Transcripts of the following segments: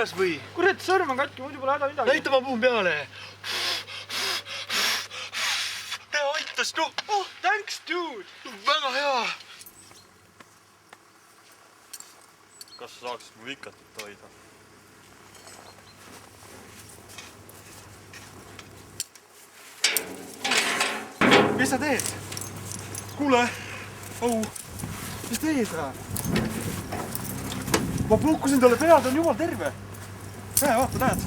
korras või? Kurat, sõrm on katki, muidu pole häda midagi. Näita ma puhun peale. Tea aitas, noh. Oh, thanks, dude. Väga hea. Kas sa saaksid mu vikatit hoida? Mis sa teed? Kuule. Mis teed? Ma puhkusin talle peale, ta on jumal terve. Vaata, näed.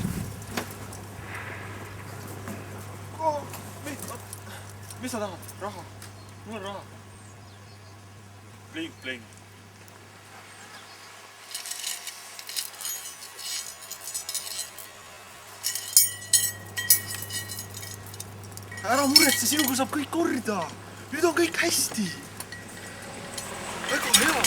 Mis sa tahad? Raha? Mul on raha. Pling, pling. Ära muretse, sinuga saab kõik korda. Nüüd on kõik hästi. Väga hea.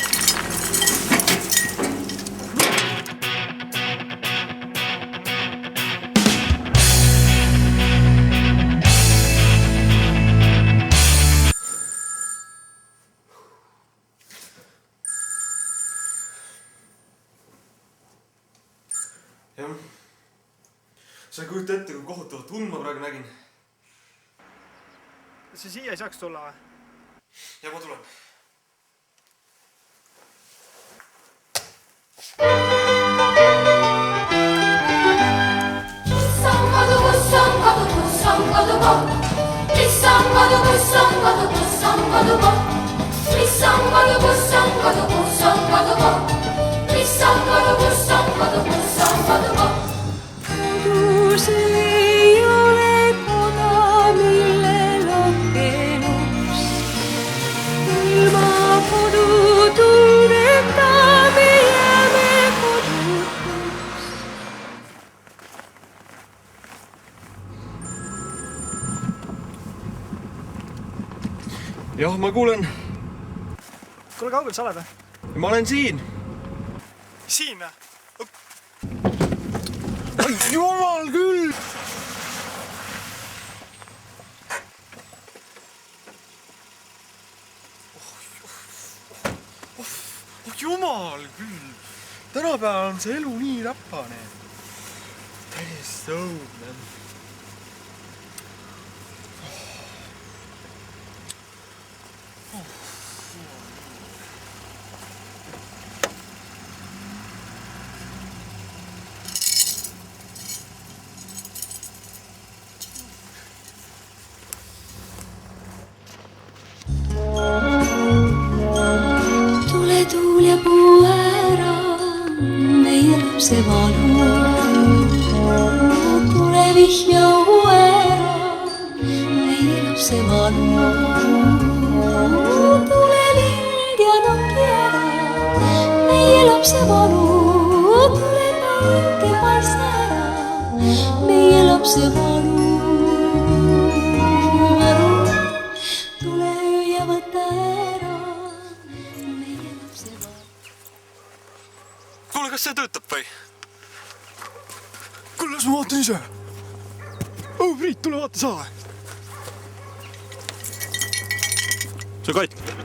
Jah. Sa ei kujuta ette, kui kohutavat und ma praegu nägin. Kas sa siia ei saaks tulla või? Ja ma tulen. Kodus ei ole koda, millel on elus. Ilma kodu tunneta me jääme kodutus. Jah, ma kuulen. Kuule, kaugel sa oled või? Ma olen siin. Siin või? Ai, jumal küll! Jumal küll! Tänapäeval on see elu nii räpane. Täiesti õudne. Tule tuul ja puu ära, meie lapse valu. Tule vihm ja uhu ära, meie lapse valu. Tule lind ja nokki ära, meie lapse valu. Tule päike paista ära, meie lapse valu. Tule öö ja võta ära, meie lapse valu. Kuule, kas see töötab või? Kuule, las ma vaatan ise. Oh, Priit, tule vaata sa. See katki.